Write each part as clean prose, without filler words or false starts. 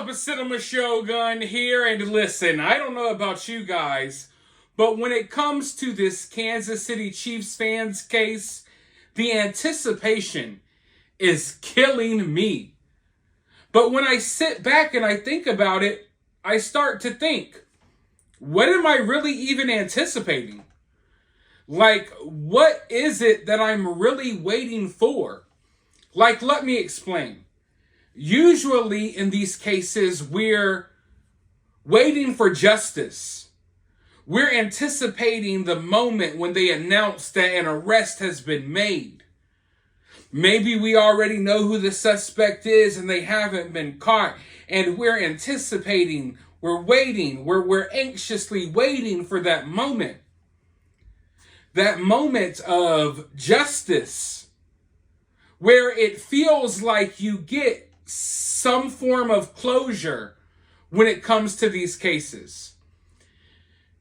up? It's cinemashogun here, and listen, I don't know about you guys, but when it comes to this Kansas City Chiefs fans case, the anticipation is killing me. But when I sit back and I think about it, I start to think, what am I really even anticipating? Like, what is it that I'm really waiting for? Like, let me explain. Usually in these cases, we're waiting for justice. We're anticipating the moment when they announce that an arrest has been made. Maybe we already know who the suspect is and they haven't been caught. And we're anticipating, we're waiting, we're anxiously waiting for that moment. That moment of justice where it feels like you get some form of closure when it comes to these cases.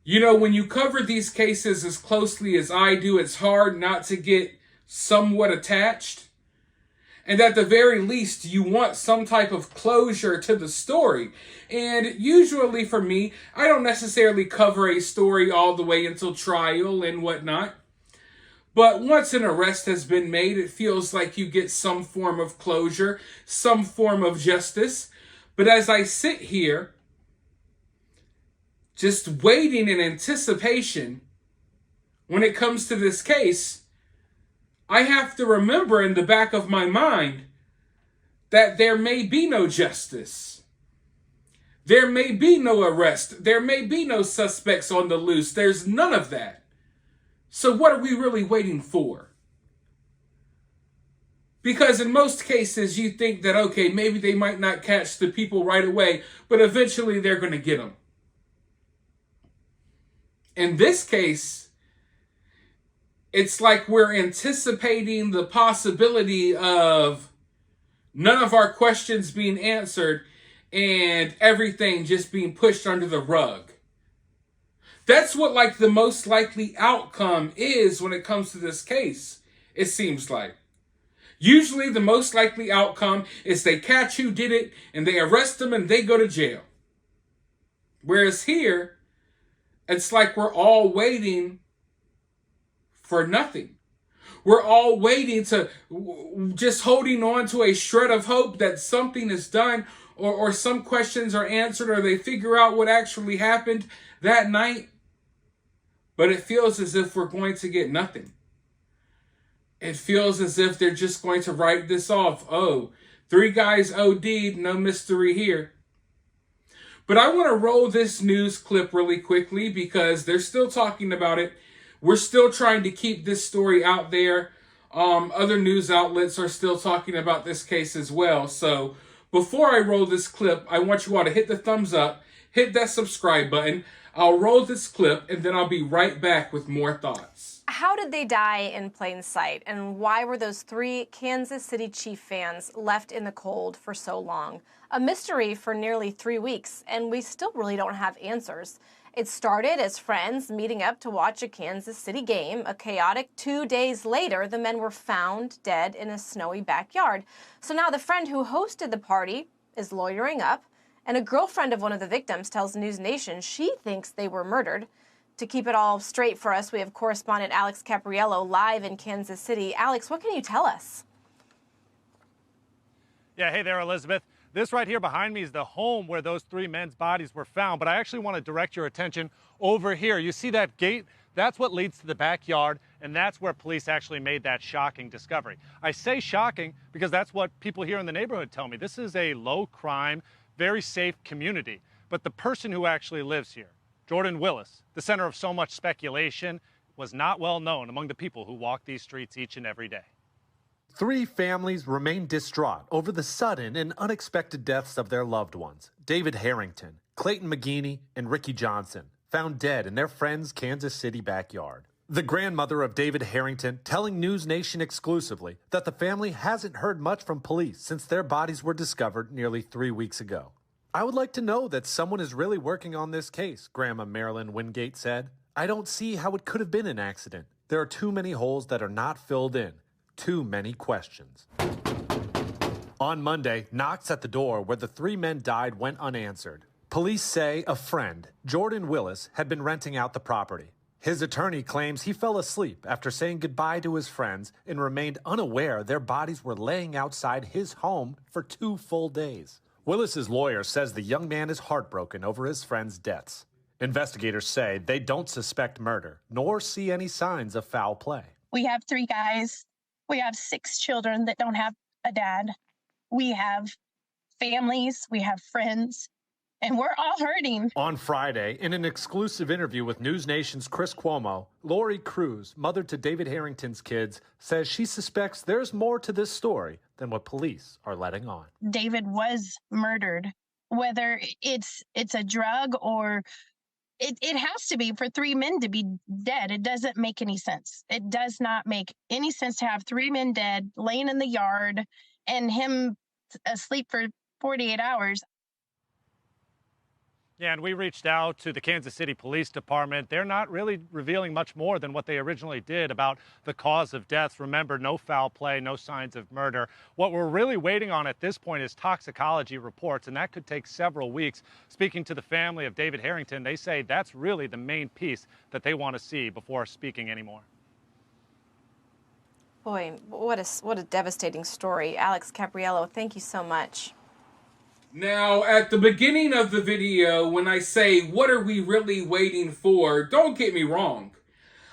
You know, when you cover these cases as closely as I do, it's hard not to get somewhat attached. And at the very least, you want some type of closure to the story. And usually for me, I don't necessarily cover a story all the way until trial and whatnot. But once an arrest has been made, it feels like you get some form of closure, some form of justice. But as I sit here, just waiting in anticipation, when it comes to this case, I have to remember in the back of my mind that there may be no justice. There may be no arrest. There may be no suspects on the loose. There's none of that. So what are we really waiting for? Because in most cases, you think that, okay, maybe they might not catch the people right away, but eventually they're going to get them. In this case, it's like we're anticipating the possibility of none of our questions being answered and everything just being pushed under the rug. That's what like the most likely outcome is when it comes to this case, it seems like. Usually the most likely outcome is they catch who did it and they arrest them and they go to jail. Whereas here, it's like we're all waiting for nothing. We're all waiting to, just holding on to a shred of hope that something is done or some questions are answered or they figure out what actually happened that night. But it feels as if we're going to get nothing. It feels as if they're just going to write this off. Oh, 3 guys OD'd, no mystery here. But I want to roll this news clip really quickly because they're still talking about it. We're still trying to keep this story out there. Other news outlets are still talking about this case as well. So before I roll this clip, I want you all to hit the thumbs up, hit that subscribe button. I'll roll this clip and then I'll be right back with more thoughts. How did they die in plain sight? And why were those 3 Kansas City Chief fans left in the cold for so long? A mystery for nearly 3 weeks, and we still really don't have answers. It started as friends meeting up to watch a Kansas City game. A chaotic 2 days later, the men were found dead in a snowy backyard. So now the friend who hosted the party is lawyering up, and a girlfriend of one of the victims tells News Nation she thinks they were murdered. To keep it all straight for us, we have correspondent Alex Capriello live in Kansas City. Alex, what can you tell us? Yeah, hey there, Elizabeth. This right here behind me is the home where those 3 men's bodies were found, but I actually want to direct your attention over here. You see that gate? That's what leads to the backyard, and that's where police actually made that shocking discovery. I say shocking because that's what people here in the neighborhood tell me. This is a low-crime, very safe community, but the person who actually lives here, Jordan Willis, the center of so much speculation, was not well known among the people who walk these streets each and every day. 3 families remain distraught over the sudden and unexpected deaths of their loved ones. David Harrington, Clayton McGeeney, and Ricky Johnson, found dead in their friend's Kansas City backyard. The grandmother of David Harrington telling News Nation exclusively that the family hasn't heard much from police since their bodies were discovered nearly 3 weeks ago. I would like to know that someone is really working on this case, Grandma Marilyn Wingate said. I don't see how it could have been an accident. There are too many holes that are not filled in. Too many questions. On Monday, knocks at the door where the 3 men died went unanswered. Police say a friend, Jordan Willis, had been renting out the property. His attorney claims he fell asleep after saying goodbye to his friends and remained unaware their bodies were laying outside his home for 2 full days. Willis's lawyer says the young man is heartbroken over his friends' deaths. Investigators say they don't suspect murder, nor see any signs of foul play. We have 3 guys. We have 6 children that don't have a dad. We have families. We have friends. And we're all hurting. On Friday, in an exclusive interview with News Nation's Chris Cuomo, Lori Cruz, mother to David Harrington's kids, says she suspects there's more to this story than what police are letting on. David was murdered. Whether it's a drug or it has to be for 3 men to be dead. It doesn't make any sense. It does not make any sense to have 3 men dead, laying in the yard, and him asleep for 48 hours. Yeah, and we reached out to the Kansas City Police Department. They're not really revealing much more than what they originally did about the cause of deaths. Remember, no foul play, no signs of murder. What we're really waiting on at this point is toxicology reports, and that could take several weeks. Speaking to the family of David Harrington, they say that's really the main piece that they want to see before speaking anymore. Boy, what a devastating story. Alex Capriello, thank you so much. Now, at the beginning of the video, when I say, what are we really waiting for? Don't get me wrong.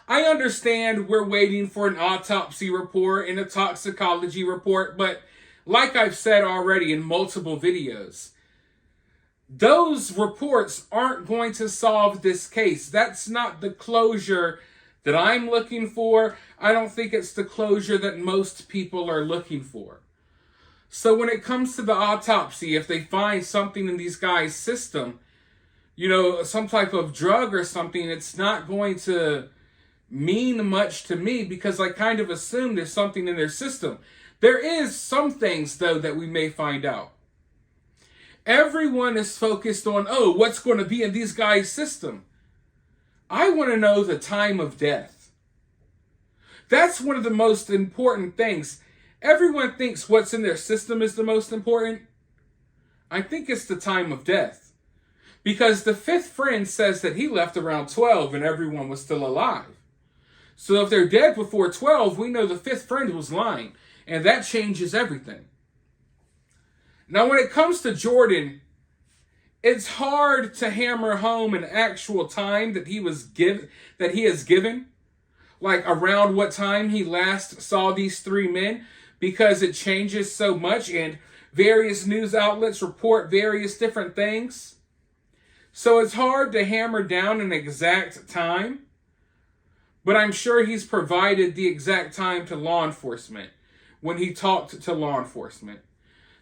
I understand we're waiting for an autopsy report and a toxicology report, but like I've said already in multiple videos, those reports aren't going to solve this case. That's not the closure that I'm looking for. I don't think it's the closure that most people are looking for. So when it comes to the autopsy, if they find something in these guys' system, you know, some type of drug or something, it's not going to mean much to me because I kind of assume there's something in their system. There is some things, though, that we may find out. Everyone is focused on, oh, what's going to be in these guys' system? I want to know the time of death. That's one of the most important things. Everyone thinks what's in their system is the most important. I think it's the time of death. Because the 5th friend says that he left around 12 and everyone was still alive. So if they're dead before 12, we know the 5th friend was lying. And that changes everything. Now when it comes to Jordan, it's hard to hammer home an actual time that he has given. Like around what time he last saw these 3 men. Because it changes so much and various news outlets report various different things. So it's hard to hammer down an exact time. But I'm sure he's provided the exact time to law enforcement when he talked to law enforcement.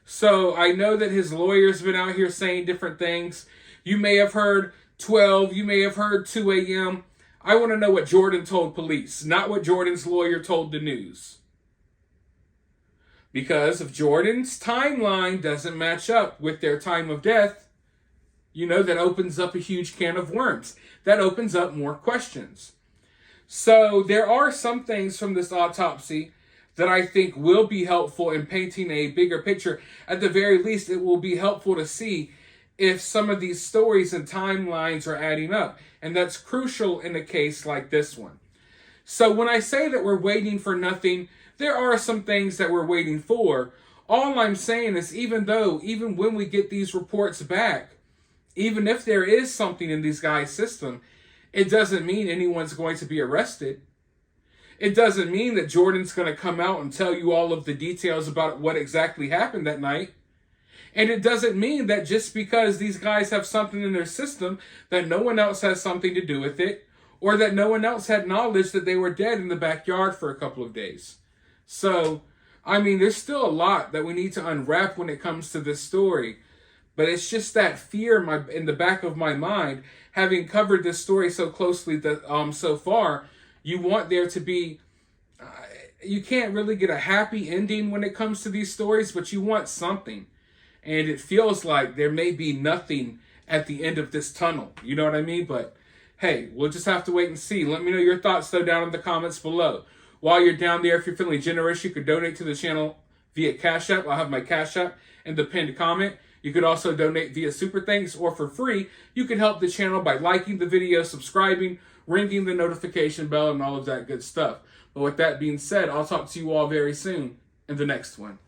So I know that his lawyer's been out here saying different things. You may have heard 12, you may have heard 2 a.m. I want to know what Jordan told police, not what Jordan's lawyer told the news. Because if Jordan's timeline doesn't match up with their time of death, you know, that opens up a huge can of worms. That opens up more questions. So there are some things from this autopsy that I think will be helpful in painting a bigger picture. At the very least, it will be helpful to see if some of these stories and timelines are adding up. And that's crucial in a case like this one. So when I say that we're waiting for nothing, there are some things that we're waiting for. All I'm saying is even when we get these reports back, even if there is something in these guys' system, it doesn't mean anyone's going to be arrested. It doesn't mean that Jordan's going to come out and tell you all of the details about what exactly happened that night. And it doesn't mean that just because these guys have something in their system that no one else has something to do with it, or that no one else had knowledge that they were dead in the backyard for a couple of days. So, I mean, there's still a lot that we need to unwrap when it comes to this story. But it's just that fear in the back of my mind, having covered this story so closely so far, you want there to be, you can't really get a happy ending when it comes to these stories, but you want something. And it feels like there may be nothing at the end of this tunnel. You know what I mean? But hey, we'll just have to wait and see. Let me know your thoughts, though, down in the comments below. While you're down there, if you're feeling generous, you could donate to the channel via Cash App. I'll have my Cash App in the pinned comment. You could also donate via Super Thanks, or for free, you can help the channel by liking the video, subscribing, ringing the notification bell, and all of that good stuff. But with that being said, I'll talk to you all very soon in the next one.